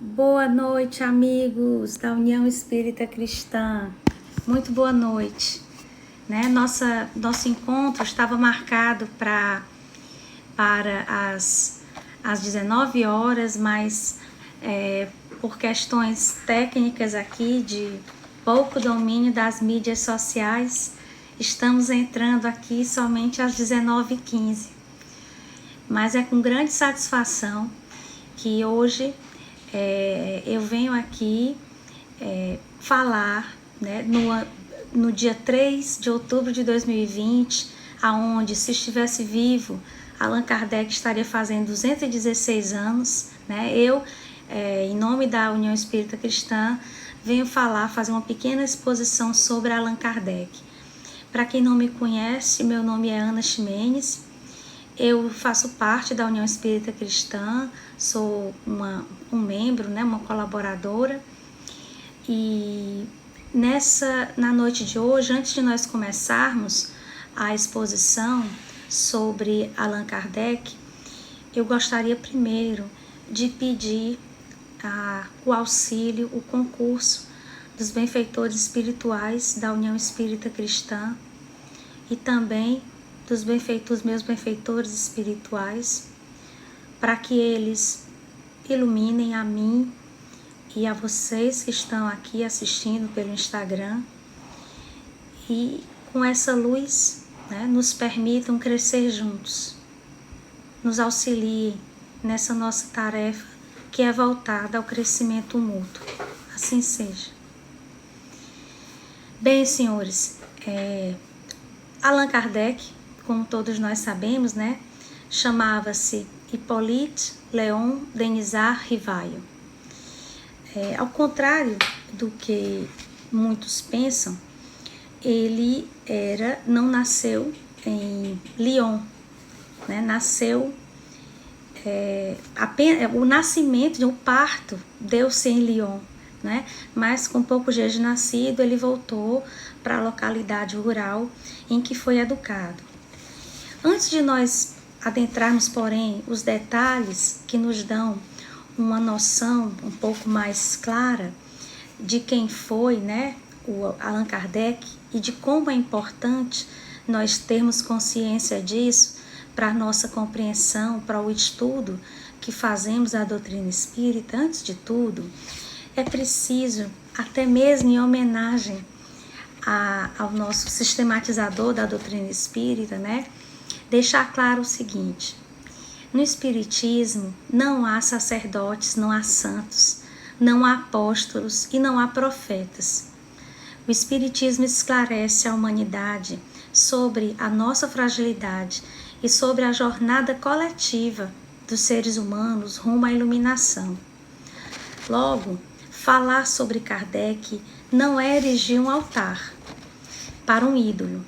Boa noite, amigos da União Espírita Cristã. Muito boa noite. Nosso encontro estava marcado para as 19 horas, mas por questões técnicas aqui de pouco domínio das mídias sociais, estamos entrando aqui somente às 19h15. Mas é com grande satisfação que hoje eu venho aqui falar, né, no dia 3 de outubro de 2020, aonde, se estivesse vivo, Allan Kardec estaria fazendo 216 anos, né? Em nome da União Espírita Cristã, venho fazer uma pequena exposição sobre Allan Kardec. Para quem não me conhece, meu nome é Ana Ximenes. Eu faço parte da União Espírita Cristã, sou um membro, né, uma colaboradora. E na noite de hoje, antes de nós começarmos a exposição sobre Allan Kardec, eu gostaria primeiro de pedir o auxílio, o concurso dos benfeitores espirituais da União Espírita Cristã e também dos meus benfeitores espirituais, para que eles iluminem a mim e a vocês que estão aqui assistindo pelo Instagram, e com essa luz, né, nos permitam crescer juntos, nos auxiliem nessa nossa tarefa que é voltada ao crescimento mútuo. Assim seja. Bem, senhores, Allan Kardec, como todos nós sabemos, né, chamava-se Hippolyte Léon Denisard Rivail. Ao contrário do que muitos pensam, ele não nasceu em Lyon, né? Nasceu o nascimento, o parto deu-se em Lyon, né? Mas com poucos dias de nascido ele voltou para a localidade rural em que foi educado. Antes de nós adentrarmos, porém, os detalhes que nos dão uma noção um pouco mais clara de quem foi, né, o Allan Kardec, e de como é importante nós termos consciência disso para a nossa compreensão, para o estudo que fazemos da doutrina espírita. Antes de tudo, é preciso, até mesmo em homenagem ao nosso sistematizador da doutrina espírita, né, deixar claro o seguinte: no Espiritismo não há sacerdotes, não há santos, não há apóstolos e não há profetas. O Espiritismo esclarece a humanidade sobre a nossa fragilidade e sobre a jornada coletiva dos seres humanos rumo à iluminação. Logo, falar sobre Kardec não é erigir um altar para um ídolo,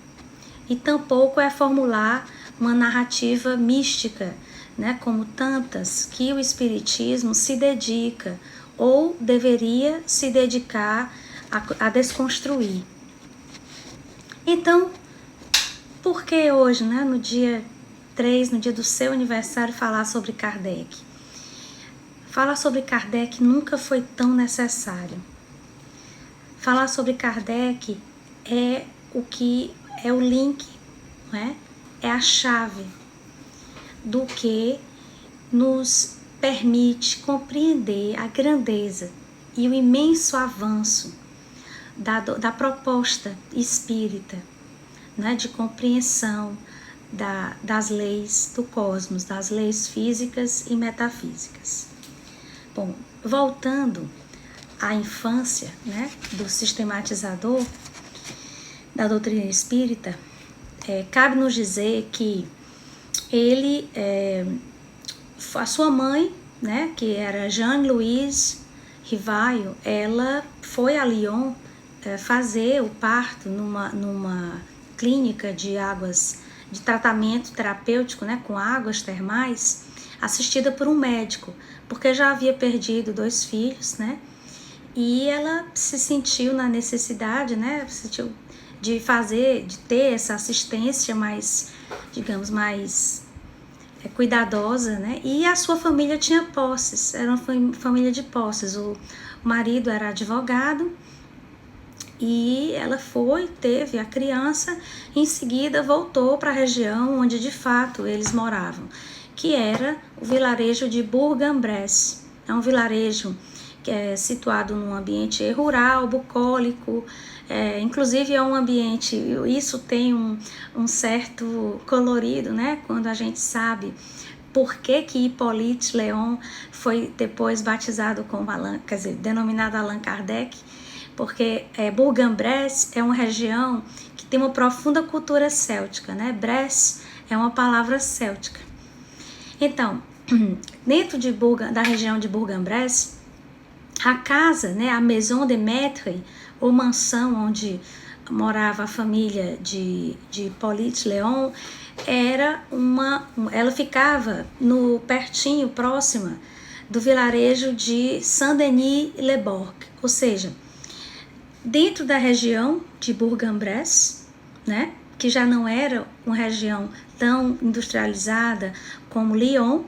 e tampouco é formular uma narrativa mística, né, como tantas que o Espiritismo se dedica ou deveria se dedicar a desconstruir. Então, por que hoje, né, no dia 3, no dia do seu aniversário, falar sobre Kardec? Falar sobre Kardec nunca foi tão necessário. Falar sobre Kardec é o link, né? É a chave do que nos permite compreender a grandeza e o imenso avanço da proposta espírita, né, de compreensão das leis do cosmos, das leis físicas e metafísicas. Bom, voltando à infância, né, do sistematizador da doutrina espírita, cabe nos dizer que ele, a sua mãe, né, que era Jeanne-Louise Rivail, ela foi a Lyon fazer o parto numa clínica de tratamento terapêutico, né, com águas termais, assistida por um médico, porque já havia perdido 2 filhos, né, e ela se sentiu na necessidade, né, de ter essa assistência mais, digamos, mais cuidadosa, né? E a sua família tinha posses, era uma família de posses. O marido era advogado e ela teve a criança, em seguida voltou para a região onde de fato eles moravam, que era o vilarejo de Bourg-en-Bresse. É um vilarejo que é situado num ambiente rural, bucólico, inclusive é um ambiente, isso tem um certo colorido, né? Quando a gente sabe por que Hippolyte Léon foi depois batizado como denominado Allan Kardec, porque Bourg-en-Bresse é uma região que tem uma profunda cultura céltica, né? Bresse é uma palavra céltica. Então, dentro da região de Bourg-en-Bresse, a casa, né, a Maison de Maître, ou mansão onde morava a família de Hippolyte Léon, ela ficava pertinho, próxima do vilarejo de Saint-Denis-le-Bord, ou seja, dentro da região de Bourg-en-Bresse, né, que já não era uma região tão industrializada como Lyon,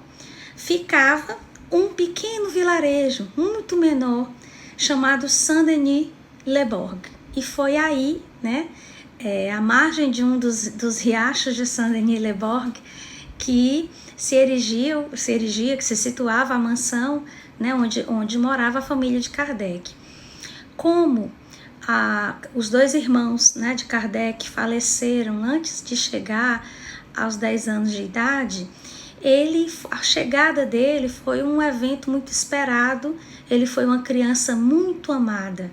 ficava um pequeno vilarejo, muito menor, chamado Saint-Denis-le-Bord. E foi aí, né, à margem de um dos riachos de Saint-Denis-le-Bord, que que se situava a mansão, né, onde morava a família de Kardec. Como os dois irmãos, né, de Kardec faleceram antes de chegar aos 10 anos de idade, a chegada dele foi um evento muito esperado. Ele foi uma criança muito amada,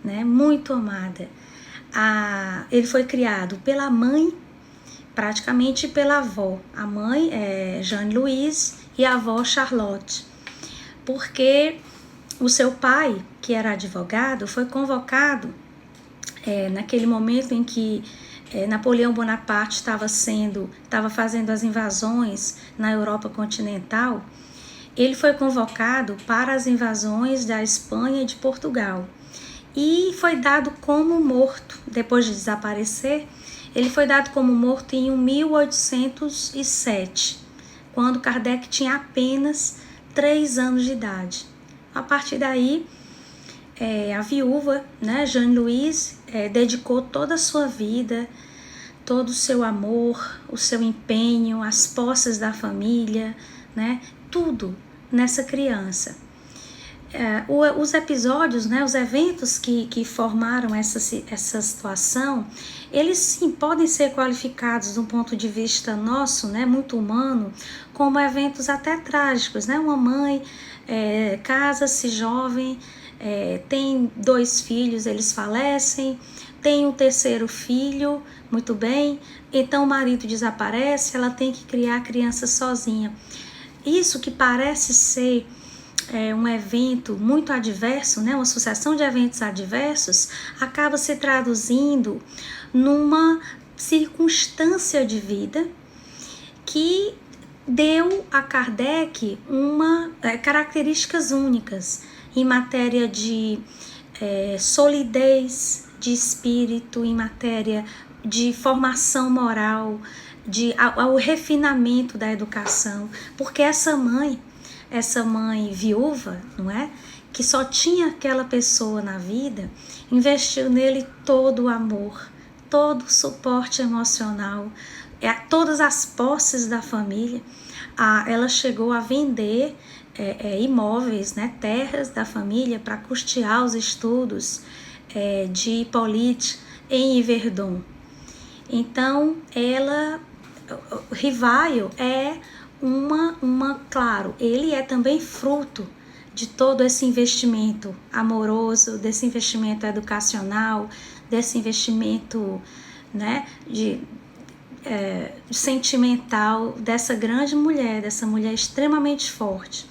né, muito amada. Ele foi criado pela mãe, praticamente pela avó. A mãe é Jeanne Louise e a avó Charlotte, porque o seu pai, que era advogado, foi convocado naquele momento em que Napoleão Bonaparte estava fazendo as invasões na Europa continental. Ele foi convocado para as invasões da Espanha e de Portugal e foi dado como morto. Depois de desaparecer, ele foi dado como morto em 1807, quando Kardec tinha apenas 3 anos de idade. A partir daí, a viúva, né, Jeanne Louise, dedicou toda a sua vida, todo o seu amor, o seu empenho, as posses da família, né, tudo nessa criança. Os episódios, né, os eventos que formaram essa situação, eles sim podem ser qualificados de um ponto de vista nosso, né, muito humano, como eventos até trágicos, né? Uma mãe casa-se jovem, tem 2 filhos, eles falecem, tem um 3º filho, muito bem, então o marido desaparece, ela tem que criar a criança sozinha. Isso que parece ser um evento muito adverso, né, uma sucessão de eventos adversos, acaba se traduzindo numa circunstância de vida que deu a Kardec características únicas em matéria de solidez de espírito, em matéria de formação moral, ao refinamento da educação, porque essa mãe viúva, não é? Que só tinha aquela pessoa na vida, investiu nele todo o amor, todo o suporte emocional, todas as posses da família. Ela chegou a vender imóveis, né, terras da família para custear os estudos de Hippolyte em Yverdon. Então, Rivaio claro, ele é também fruto de todo esse investimento amoroso, desse investimento educacional, desse investimento, né, sentimental dessa grande mulher, dessa mulher extremamente forte.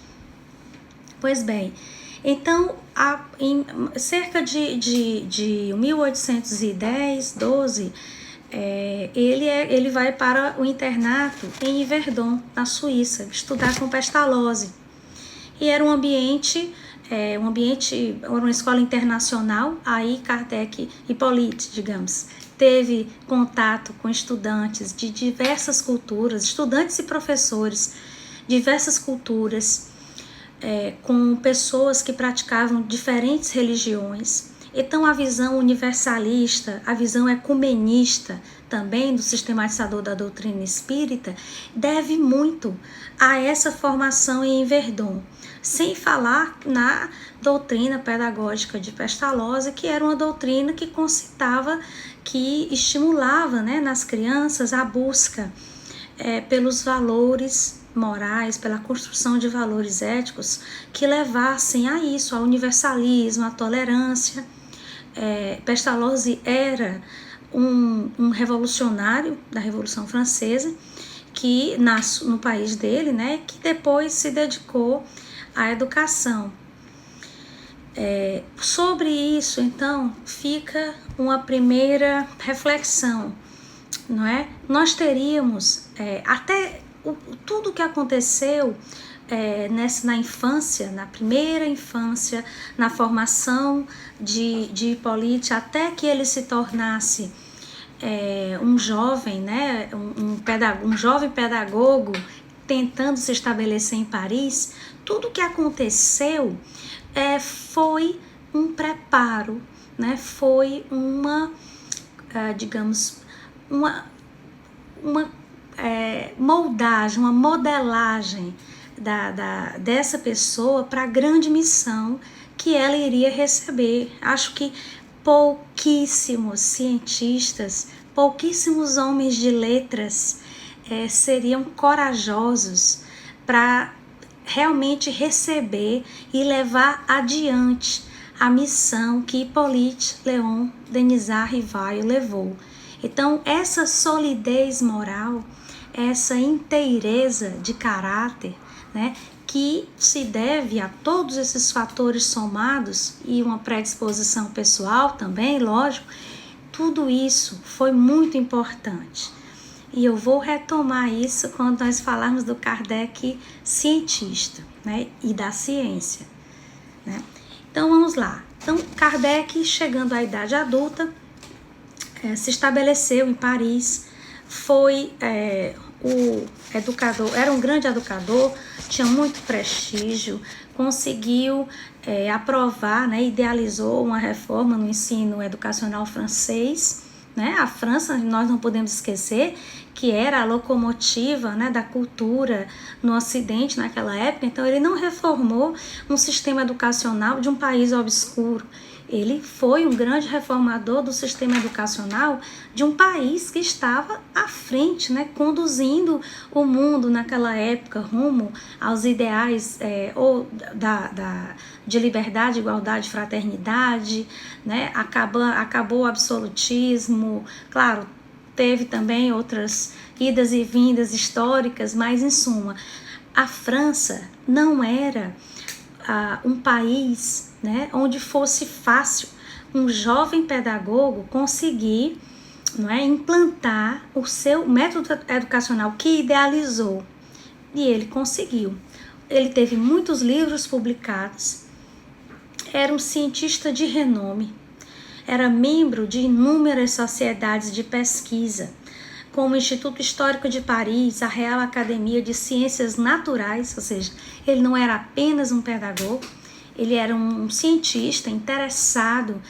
Pois bem, então, em cerca de 1810, 12, ele vai para o internato em Yverdon, na Suíça, estudar com Pestalozzi. E era uma escola internacional, aí Kardec, Hippolyte, digamos, teve contato com estudantes de diversas culturas, estudantes e professores, diversas culturas, com pessoas que praticavam diferentes religiões. Então a visão universalista, a visão ecumenista também do sistematizador da doutrina espírita deve muito a essa formação em Verdun, sem falar na doutrina pedagógica de Pestalozzi, que era uma doutrina que concitava, que estimulava, né, nas crianças a busca pelos valores morais, pela construção de valores éticos que levassem a isso, ao universalismo, à tolerância. Pestalozzi era um revolucionário da Revolução Francesa que nasce no país dele, né, que depois se dedicou à educação. Sobre isso, então, fica uma primeira reflexão, não é? Nós teríamos até tudo que aconteceu na infância, na primeira infância, na formação de Hippolyte, até que ele se tornasse um jovem, né, um jovem pedagogo tentando se estabelecer em Paris, tudo que aconteceu foi um preparo, né, foi uma, digamos, uma moldagem, uma modelagem dessa pessoa para a grande missão que ela iria receber. Acho que pouquíssimos cientistas, pouquíssimos homens de letras seriam corajosos para realmente receber e levar adiante a missão que Hippolyte Léon Denisard Rivaio levou. Então, essa solidez moral, essa inteireza de caráter, né, que se deve a todos esses fatores somados e uma predisposição pessoal também, lógico, tudo isso foi muito importante. E eu vou retomar isso quando nós falarmos do Kardec cientista, né, e da ciência, né? Então vamos lá. Então Kardec, chegando à idade adulta, se estabeleceu em Paris, foi o educador, era um grande educador, tinha muito prestígio, conseguiu aprovar, né, idealizou uma reforma no ensino educacional francês, né? A França, nós não podemos esquecer que era a locomotiva, né, da cultura no Ocidente naquela época. Então ele não reformou um sistema educacional de um país obscuro. Ele foi um grande reformador do sistema educacional de um país que estava à frente, né, conduzindo o mundo naquela época rumo aos ideais de liberdade, igualdade, fraternidade, né? Acabou o absolutismo, claro, teve também outras idas e vindas históricas, mas em suma, a França não era um país, né, onde fosse fácil um jovem pedagogo conseguir, não é, implantar o seu método educacional que idealizou. E ele conseguiu. Ele teve muitos livros publicados, era um cientista de renome, era membro de inúmeras sociedades de pesquisa, como o Instituto Histórico de Paris, a Real Academia de Ciências Naturais, ou seja, ele não era apenas um pedagogo, ele era um cientista interessado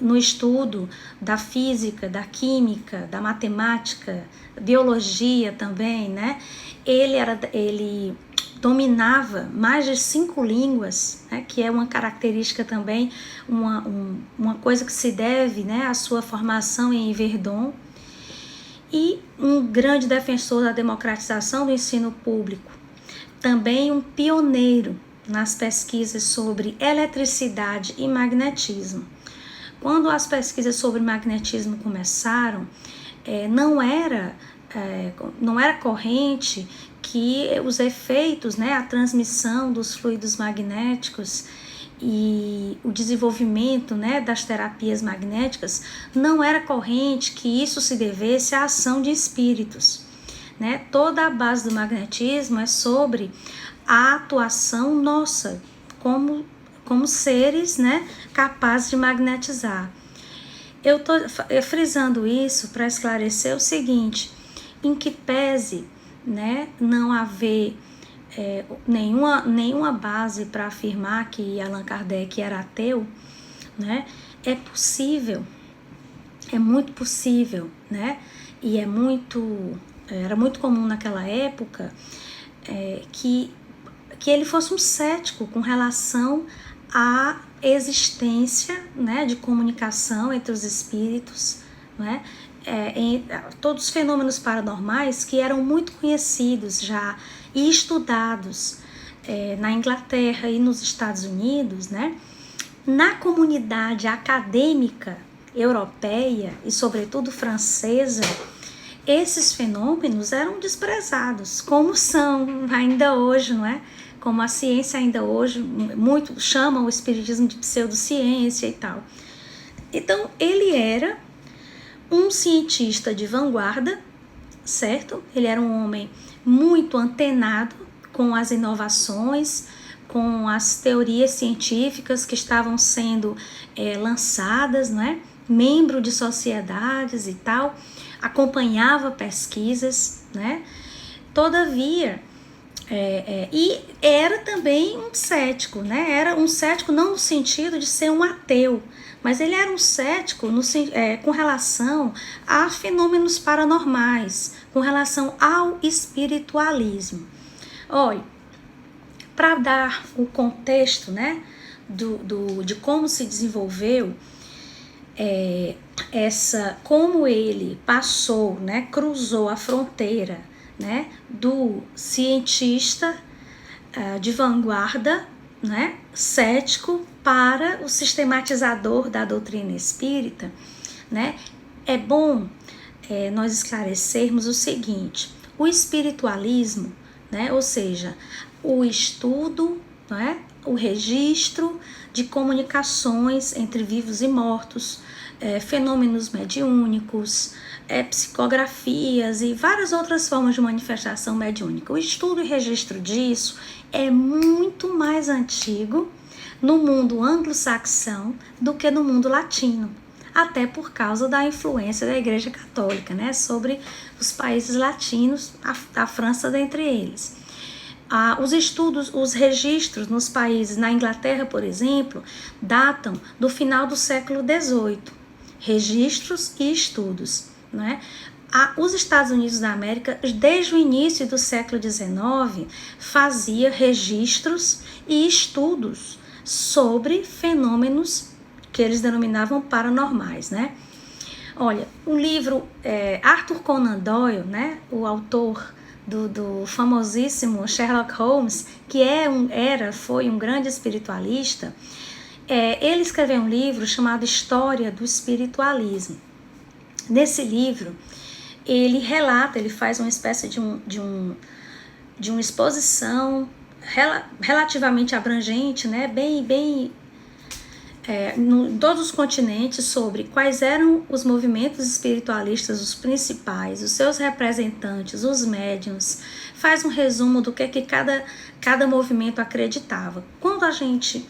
no estudo da física, da química, da matemática, biologia também, né? Ele dominava mais de 5 línguas, né, que é uma característica também, uma coisa que se deve, né, à sua formação em Verdun, e um grande defensor da democratização do ensino público, também um pioneiro nas pesquisas sobre eletricidade e magnetismo. Quando as pesquisas sobre magnetismo começaram, não era corrente que os efeitos, né, a transmissão dos fluidos magnéticos e o desenvolvimento, né, das terapias magnéticas, não era corrente que isso se devesse à ação de espíritos, né? Toda a base do magnetismo é sobre a atuação nossa como seres, né, capazes de magnetizar. eu estou frisando isso para esclarecer o seguinte, em que pese, né, não haver nenhuma base para afirmar que Allan Kardec era ateu, né, é possível, é muito possível, né, e era muito comum naquela época que ele fosse um cético com relação à existência, né, de comunicação entre os espíritos, né, todos os fenômenos paranormais que eram muito conhecidos já e estudados na Inglaterra e nos Estados Unidos, né, na comunidade acadêmica europeia e sobretudo francesa, esses fenômenos eram desprezados, como são ainda hoje, não é? Como a ciência ainda hoje, muito chamam o espiritismo de pseudociência e tal. Então, ele era um cientista de vanguarda, certo? Ele era um homem muito antenado com as inovações, com as teorias científicas que estavam sendo lançadas, não é? Membro de sociedades e tal, acompanhava pesquisas, né? Todavia, e era também um cético, né? Era um cético não no sentido de ser um ateu, mas ele era um cético com relação a fenômenos paranormais, com relação ao espiritualismo. Olha, para dar o contexto, né, de como se desenvolveu como ele passou, né, cruzou a fronteira, né, do cientista de vanguarda, né, cético, para o sistematizador da doutrina espírita, né, é bom nós esclarecermos o seguinte: o espiritualismo, né, ou seja, o estudo, né, o registro de comunicações entre vivos e mortos, fenômenos mediúnicos, psicografias e várias outras formas de manifestação mediúnica. O estudo e registro disso é muito mais antigo no mundo anglo-saxão do que no mundo latino, até por causa da influência da Igreja Católica, né, sobre os países latinos, a França dentre eles. Os estudos, os registros nos países, na Inglaterra, por exemplo, datam do final do século XVIII. Registros e estudos, né? Os Estados Unidos da América, desde o início do século XIX, fazia registros e estudos sobre fenômenos que eles denominavam paranormais, né? Olha, o livro Arthur Conan Doyle, né, o autor do famosíssimo Sherlock Holmes, que foi um grande espiritualista, ele escreveu um livro chamado História do Espiritualismo. Nesse livro, ele relata, ele faz uma espécie de uma exposição relativamente abrangente, né, bem em todos os continentes, sobre quais eram os movimentos espiritualistas, os principais, os seus representantes, os médiuns, faz um resumo do que cada movimento acreditava. Quando a gente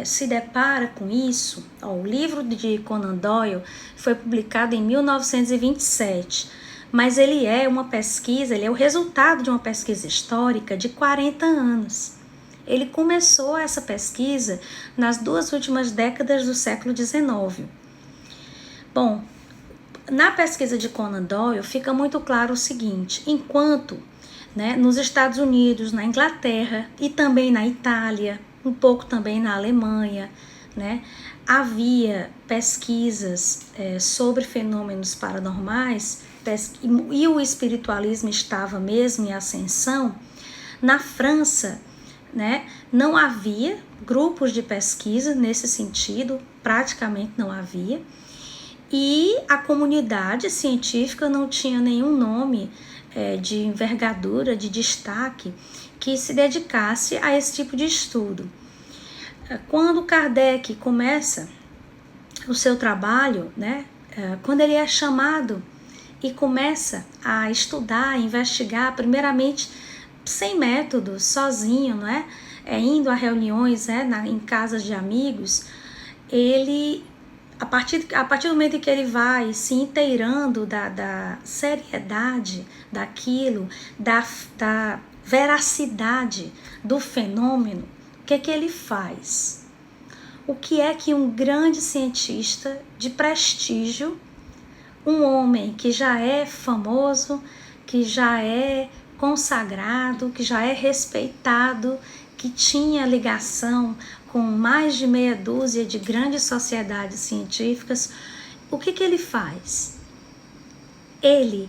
se depara com isso, o livro de Conan Doyle foi publicado em 1927, mas ele é o resultado de uma pesquisa histórica de 40 anos. Ele começou essa pesquisa nas 2 últimas décadas do século XIX. Bom, na pesquisa de Conan Doyle fica muito claro o seguinte: enquanto, né, nos Estados Unidos, na Inglaterra e também na Itália, um pouco também na Alemanha, né, havia pesquisas sobre fenômenos paranormais e o espiritualismo estava mesmo em ascensão, na França, né, não havia grupos de pesquisa nesse sentido, praticamente não havia, e a comunidade científica não tinha nenhum nome de envergadura, de destaque, que se dedicasse a esse tipo de estudo. Quando Kardec começa o seu trabalho, né, quando ele é chamado e começa a estudar, a investigar, primeiramente sem método, sozinho, não é? Indo a reuniões, em casas de amigos, ele, a partir do momento em que ele vai se inteirando da seriedade daquilo, da veracidade do fenômeno, o que ele faz? O que é que um grande cientista de prestígio, um homem que já é famoso, que já é consagrado, que já é respeitado, que tinha ligação com mais de meia dúzia de grandes sociedades científicas, o que ele faz? Ele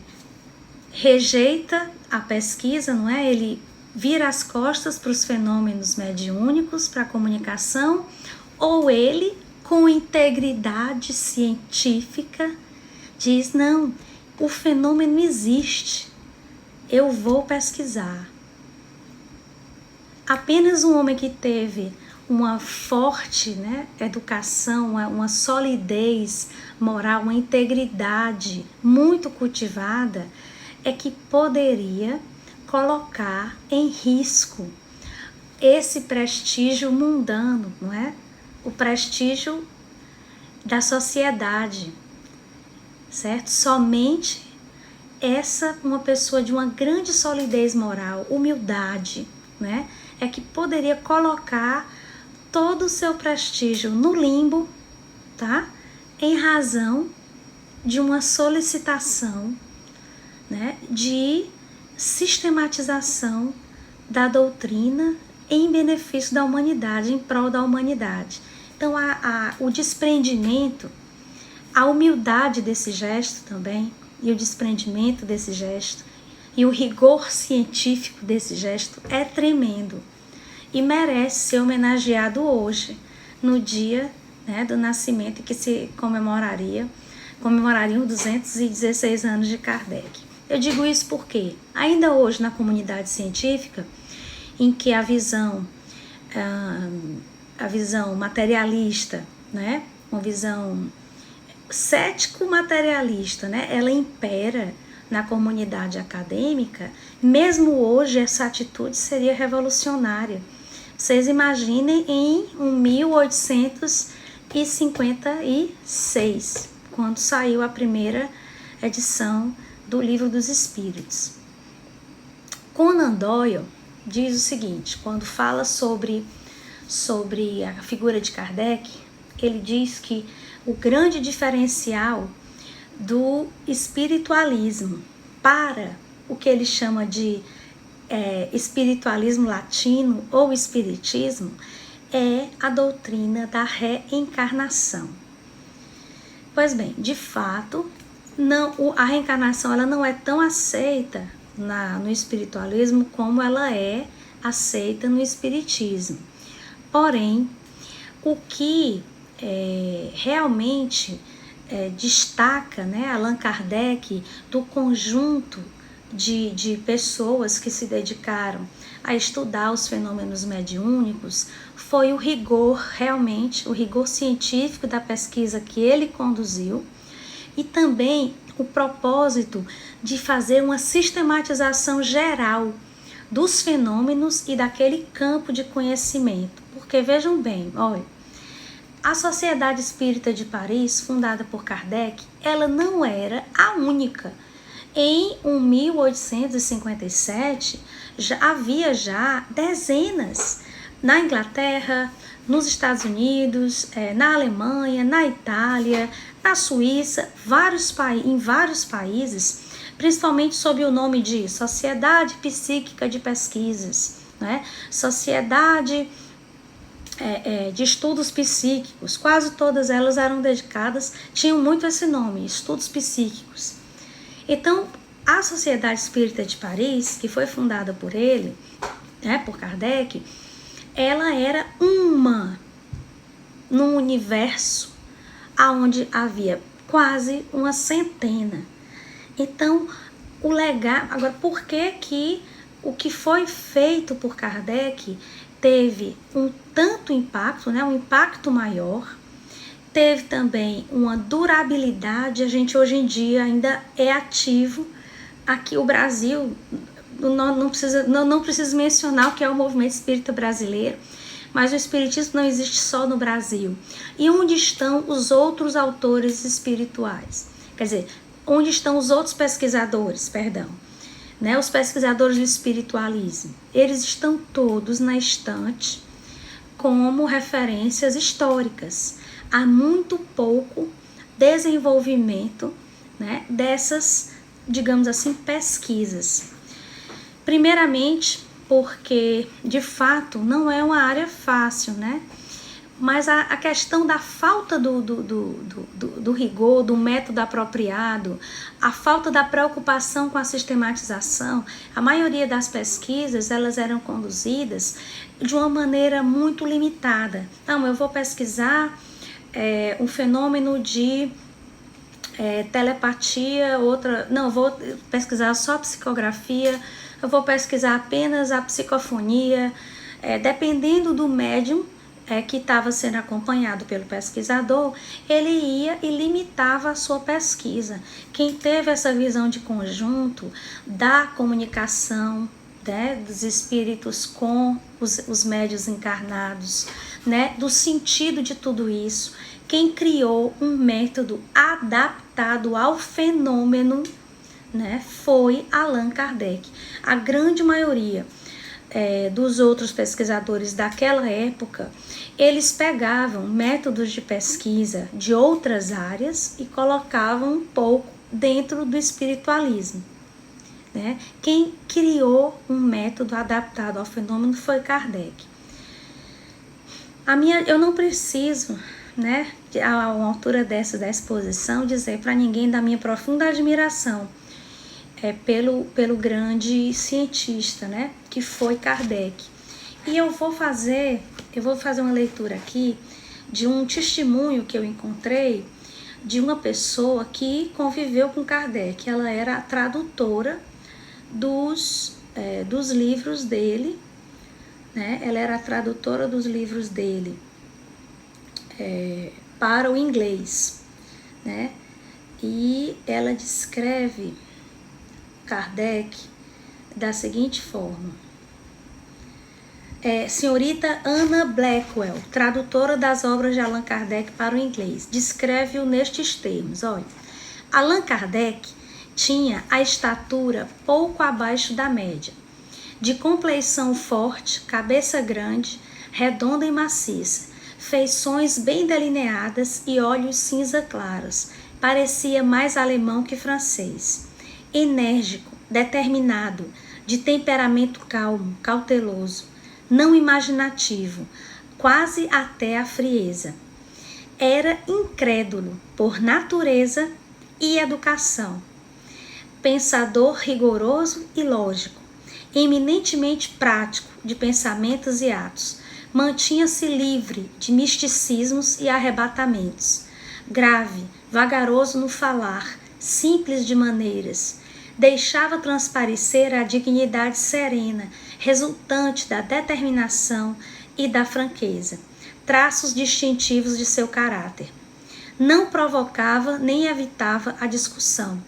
rejeita a pesquisa, não é? Ele vira as costas para os fenômenos mediúnicos, para a comunicação, ou ele, com integridade científica, diz: não, o fenômeno existe, eu vou pesquisar. Apenas um homem que teve uma forte, né, educação, uma solidez moral, uma integridade muito cultivada, é que poderia colocar em risco esse prestígio mundano, não é? O prestígio da sociedade, certo? Somente uma pessoa de uma grande solidez moral, humildade, né, é que poderia colocar todo o seu prestígio no limbo, tá? Em razão de uma solicitação, né, de sistematização da doutrina em benefício da humanidade, em prol da humanidade. Então, o desprendimento, a humildade desse gesto também, e o desprendimento desse gesto, e o rigor científico desse gesto é tremendo e merece ser homenageado hoje, no dia, né, do nascimento que se comemorariam 216 anos de Kardec. Eu digo isso porque, ainda hoje na comunidade científica, em que a visão materialista, né, uma visão cético-materialista, né, ela impera na comunidade acadêmica, mesmo hoje essa atitude seria revolucionária. Vocês imaginem em 1856, quando saiu a primeira edição do Livro dos Espíritos. Conan Doyle diz o seguinte, quando fala sobre a figura de Kardec, ele diz que o grande diferencial do espiritualismo para o que ele chama de espiritualismo latino ou espiritismo é a doutrina da reencarnação. Pois bem, de fato, a reencarnação ela não é tão aceita no espiritualismo como ela é aceita no espiritismo. Porém, o que realmente destaca, né, Allan Kardec do conjunto de pessoas que se dedicaram a estudar os fenômenos mediúnicos foi o rigor, realmente, o rigor científico da pesquisa que ele conduziu e também o propósito de fazer uma sistematização geral dos fenômenos e daquele campo de conhecimento. Porque vejam bem, olha, a Sociedade Espírita de Paris, fundada por Kardec, ela não era a única. Em 1857, havia já dezenas na Inglaterra, nos Estados Unidos, na Alemanha, na Itália, na Suíça, em vários países, principalmente sob o nome de Sociedade Psíquica de Pesquisas, né? Sociedade de Estudos Psíquicos. Quase todas elas eram dedicadas, tinham muito esse nome, Estudos Psíquicos. Então, a Sociedade Espírita de Paris, que foi fundada por ele, né, por Kardec, ela era num universo onde havia quase uma centena. Então, o legado... Agora, por que o que foi feito por Kardec teve um tanto impacto, né, um impacto maior, teve também uma durabilidade, a gente hoje em dia ainda é ativo, aqui o Brasil, não preciso mencionar o que é o movimento espírita brasileiro, mas o espiritismo não existe só no Brasil. E onde estão os outros autores espirituais? Quer dizer, onde estão os outros pesquisadores, perdão, né? Os pesquisadores do espiritualismo. Eles estão todos na estante como referências históricas. Há muito pouco desenvolvimento, né, dessas, digamos assim, pesquisas. Primeiramente, porque de fato não é uma área fácil, né? Mas a questão da falta do rigor, do método apropriado, a falta da preocupação com a sistematização, a maioria das pesquisas, elas eram conduzidas de uma maneira muito limitada. Então, eu vou pesquisar um fenômeno de telepatia, vou pesquisar só psicografia, eu vou pesquisar apenas a psicofonia, dependendo do médium que estava sendo acompanhado pelo pesquisador, ele ia e limitava a sua pesquisa. Quem teve essa visão de conjunto da comunicação, né, dos espíritos com os médiuns encarnados, né, do sentido de tudo isso, quem criou um método adaptado ao fenômeno, né, foi Allan Kardec. A grande maioria dos outros pesquisadores daquela época, eles pegavam métodos de pesquisa de outras áreas e colocavam um pouco dentro do espiritualismo, né? Quem criou um método adaptado ao fenômeno foi Kardec. Eu não preciso, né, a uma altura dessa da exposição, dizer para ninguém da minha profunda admiração pelo grande cientista, né, que foi Kardec. E eu vou fazer uma leitura aqui de um testemunho que eu encontrei de uma pessoa que conviveu com Kardec. Ela era a tradutora dos livros dele, né? Ela era a tradutora dos livros dele para o inglês, né? E ela descreve Kardec da seguinte forma: senhorita Anna Blackwell, tradutora das obras de Allan Kardec para o inglês, descreve-o nestes termos. Olha, Allan Kardec tinha a estatura pouco abaixo da média, de compleição forte, cabeça grande, redonda e maciça, feições bem delineadas e olhos cinza claros. Parecia mais alemão que francês. Enérgico, determinado, de temperamento calmo, cauteloso, não imaginativo, quase até a frieza. Era incrédulo por natureza e educação. Pensador rigoroso e lógico, eminentemente prático de pensamentos e atos, mantinha-se livre de misticismos e arrebatamentos. Grave, vagaroso no falar, simples de maneiras, deixava transparecer a dignidade serena, resultante da determinação e da franqueza, traços distintivos de seu caráter. Não provocava nem evitava a discussão.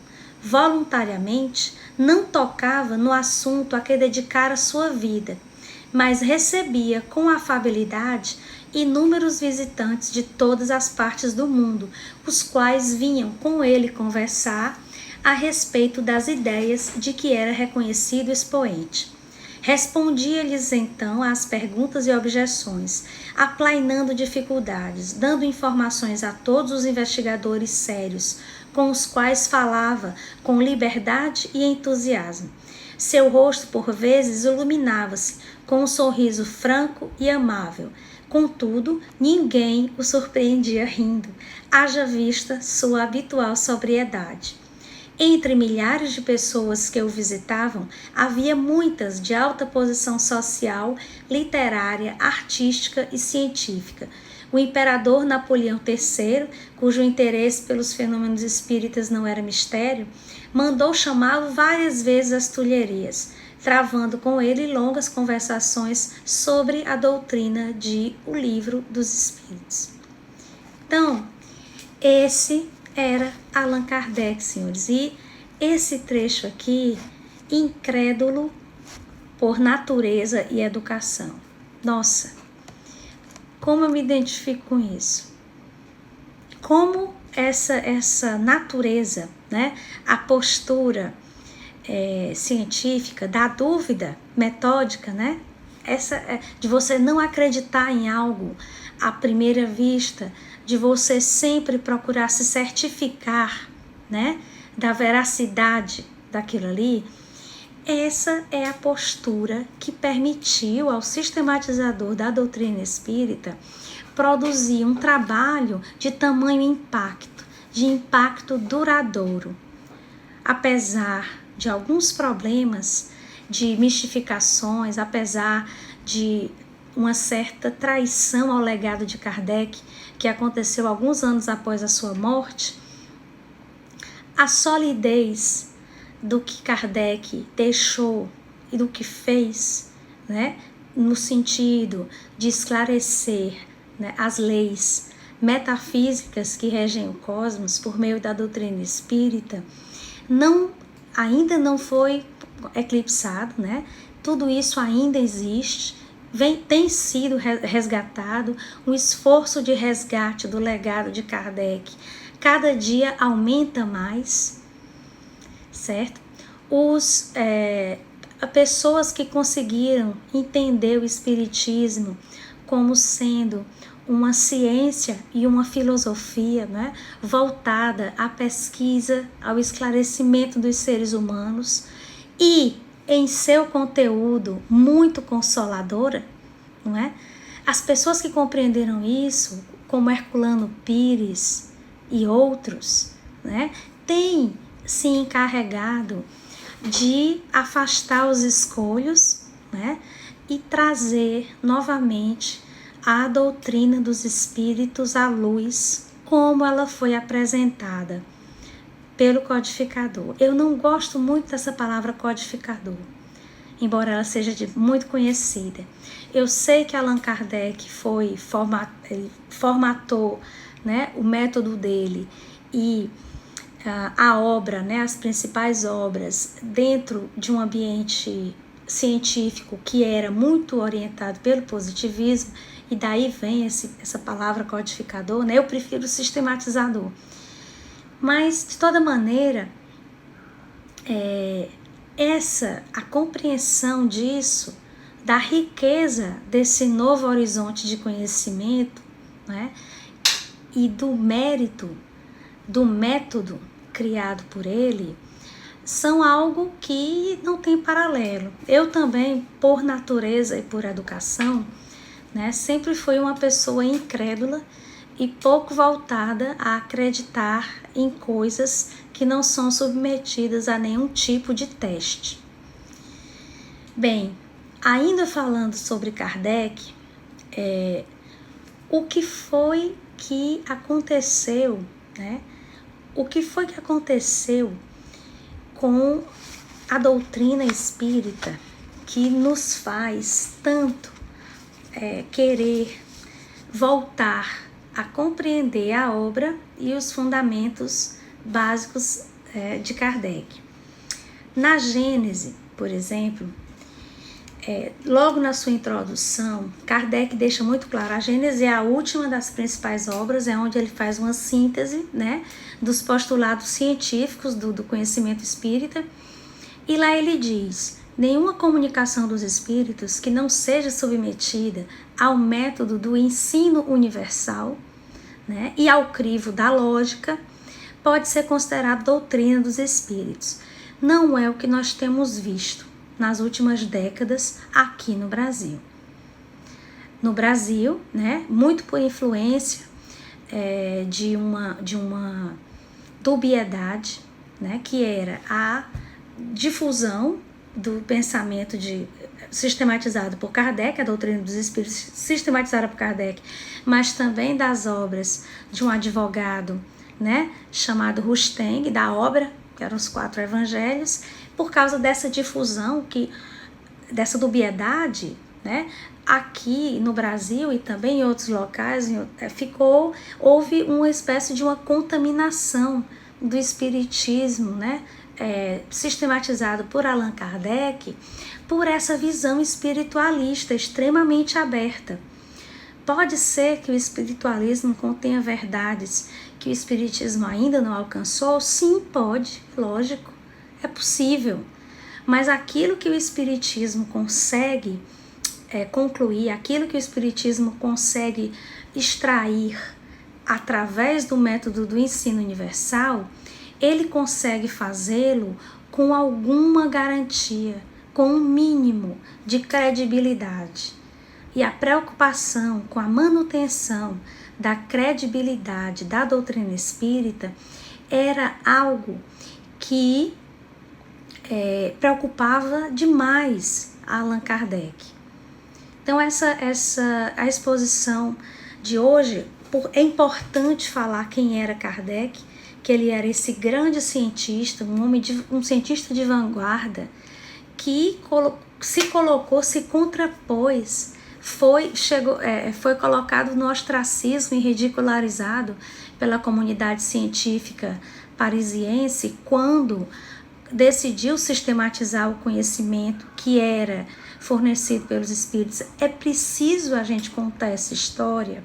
Voluntariamente, não tocava no assunto a que dedicara sua vida, mas recebia com afabilidade inúmeros visitantes de todas as partes do mundo, os quais vinham com ele conversar a respeito das ideias de que era reconhecido expoente. Respondia-lhes então às perguntas e objeções, aplainando dificuldades, dando informações a todos os investigadores sérios, com os quais falava com liberdade e entusiasmo. Seu rosto, por vezes, iluminava-se com um sorriso franco e amável. Contudo, ninguém o surpreendia rindo, haja vista sua habitual sobriedade. Entre milhares de pessoas que o visitavam, havia muitas de alta posição social, literária, artística e científica. O imperador Napoleão III, cujo interesse pelos fenômenos espíritas não era mistério, mandou chamá-lo várias vezes às Tulherias, travando com ele longas conversações sobre a doutrina de O Livro dos Espíritos. Então, esse era Allan Kardec, senhores, e esse trecho aqui, incrédulo por natureza e educação. Nossa, Como eu me identifico com isso? Como essa natureza, né, a postura científica da dúvida metódica, né, de você não acreditar em algo à primeira vista, de você sempre procurar se certificar, né, da veracidade daquilo ali. Essa é a postura que permitiu ao sistematizador da doutrina espírita produzir um trabalho de tamanho impacto, de impacto duradouro. Apesar de alguns problemas, de mistificações, apesar de uma certa traição ao legado de Kardec, que aconteceu alguns anos após a sua morte, a solidez do que Kardec deixou e do que fez, né, no sentido de esclarecer, né, as leis metafísicas que regem o cosmos por meio da doutrina espírita, ainda não foi eclipsado, né? Tudo isso ainda existe, tem sido resgatado, um esforço de resgate do legado de Kardec cada dia aumenta mais, certo? Pessoas que conseguiram entender o Espiritismo como sendo uma ciência e uma filosofia, né, voltada à pesquisa, ao esclarecimento dos seres humanos e em seu conteúdo muito consoladora, não é? As pessoas que compreenderam isso, como Herculano Pires e outros, né, têm se encarregado de afastar os escolhos, né, e trazer novamente a doutrina dos espíritos à luz, como ela foi apresentada pelo codificador. Eu não gosto muito dessa palavra codificador, embora ela seja muito conhecida. Eu sei que Allan Kardec formatou, né, o método dele e a obra, né, as principais obras dentro de um ambiente científico que era muito orientado pelo positivismo, e daí vem essa palavra codificador, né? Eu prefiro sistematizador. Mas, de toda maneira, a compreensão disso, da riqueza desse novo horizonte de conhecimento, né? E do mérito, do método criado por ele, são algo que não tem paralelo. Eu também, por natureza e por educação, né, sempre fui uma pessoa incrédula e pouco voltada a acreditar em coisas que não são submetidas a nenhum tipo de teste. Bem, ainda falando sobre Kardec, o que foi que aconteceu, né? O que foi que aconteceu com a doutrina espírita que nos faz tanto querer voltar a compreender a obra e os fundamentos básicos de Kardec. Na Gênese, por exemplo, logo na sua introdução, Kardec deixa muito claro, a Gênese é a última das principais obras, é onde ele faz uma síntese, né, dos postulados científicos do conhecimento espírita, e lá ele diz: nenhuma comunicação dos espíritos que não seja submetida ao método do ensino universal, né, e ao crivo da lógica pode ser considerada doutrina dos espíritos. Não é o que nós temos visto nas últimas décadas aqui no Brasil. No Brasil, né, muito por influência de uma dubiedade, né, que era a difusão do pensamento sistematizado por Kardec, a doutrina dos espíritos sistematizada por Kardec, mas também das obras de um advogado, né, chamado Rusteng, da obra, que eram os 4 evangelhos, por causa dessa difusão, dessa dubiedade, né, aqui no Brasil e também em outros locais, houve uma espécie de uma contaminação do espiritismo, né, sistematizado por Allan Kardec, por essa visão espiritualista extremamente aberta. Pode ser que o espiritualismo contenha verdades que o espiritismo ainda não alcançou? Sim, pode, lógico, é possível. Mas aquilo que o espiritismo consegue concluir, aquilo que o espiritismo consegue extrair através do método do ensino universal, ele consegue fazê-lo com alguma garantia, com um mínimo de credibilidade. E a preocupação com a manutenção da credibilidade da doutrina espírita era algo que preocupava demais Allan Kardec. Então a exposição de hoje, é importante falar quem era Kardec, que ele era esse grande cientista, um cientista de vanguarda, que se contrapôs, foi colocado no ostracismo e ridicularizado pela comunidade científica parisiense quando decidiu sistematizar o conhecimento que era fornecido pelos espíritos. É preciso a gente contar essa história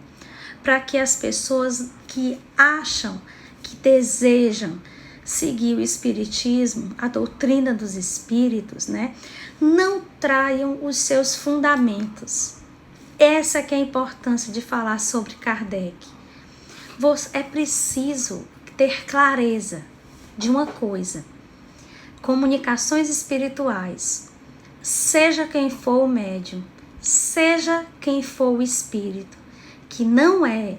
para que as pessoas que acham, que desejam seguir o espiritismo, a doutrina dos espíritos, né, não traiam os seus fundamentos. Essa que é a importância de falar sobre Kardec. É preciso ter clareza de uma coisa: comunicações espirituais, seja quem for o médium, seja quem for o espírito, que não é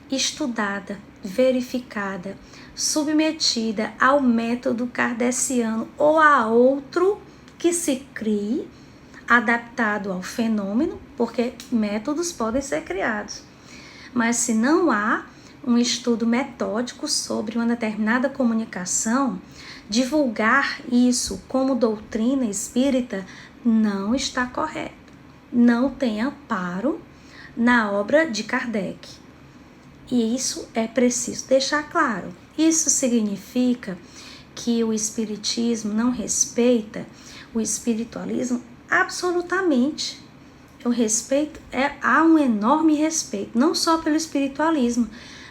estudada, verificada, submetida ao método kardeciano ou a outro que se crie, adaptado ao fenômeno, porque métodos podem ser criados. Mas se não há um estudo metódico sobre uma determinada comunicação, divulgar isso como doutrina espírita não está correto. Não tem amparo na obra de Kardec. E isso é preciso deixar claro. Isso significa que o espiritismo não respeita o espiritualismo? Absolutamente. O respeito há um enorme respeito, não só pelo espiritualismo,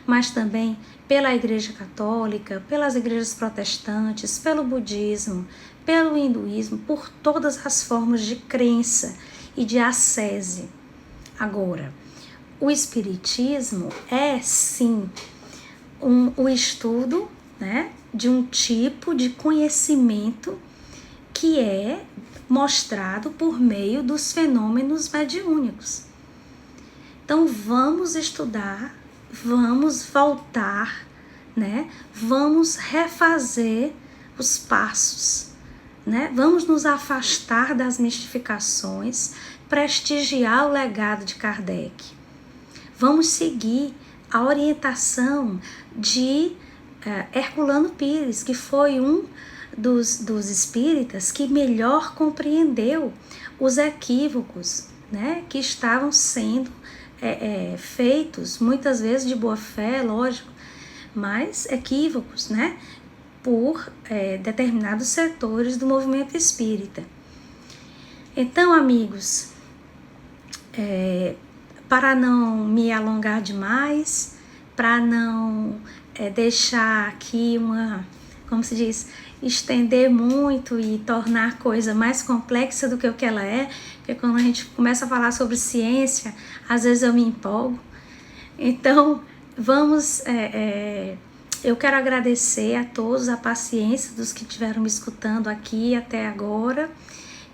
mas também pela Igreja Católica, pelas igrejas protestantes, pelo budismo, pelo hinduísmo, por todas as formas de crença e de ascese. Agora, o espiritismo é sim o estudo, né, de um tipo de conhecimento que é mostrado por meio dos fenômenos mediúnicos. Então vamos estudar, vamos voltar, né? Vamos refazer os passos, né? Vamos nos afastar das mistificações, prestigiar o legado de Kardec. Vamos seguir a orientação de Herculano Pires, que foi um dos espíritas que melhor compreendeu os equívocos, né, que estavam sendo feitos, muitas vezes de boa fé, lógico, mas equívocos, né, por determinados setores do movimento espírita. Então, amigos, para não me alongar demais, para não deixar aqui como se diz, estender muito e tornar a coisa mais complexa do que o que ela é, porque quando a gente começa a falar sobre ciência, às vezes eu me empolgo. Então, eu quero agradecer a todos a paciência dos que estiveram me escutando aqui até agora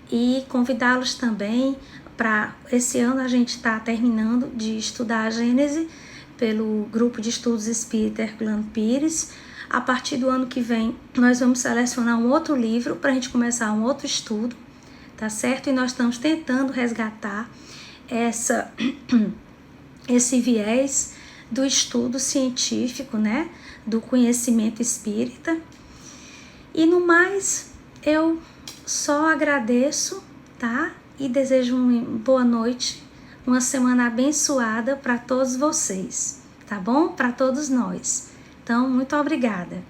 e convidá-los também para esse ano a gente está terminando de estudar a Gênese pelo Grupo de Estudos Espírita Herculano Pires. A partir do ano que vem, nós vamos selecionar um outro livro para a gente começar um outro estudo, tá certo? E nós estamos tentando resgatar esse viés do estudo científico, né? Do conhecimento espírita. E no mais, eu só agradeço, tá? E desejo uma boa noite, uma semana abençoada para todos vocês, tá bom? Para todos nós. Então, muito obrigada.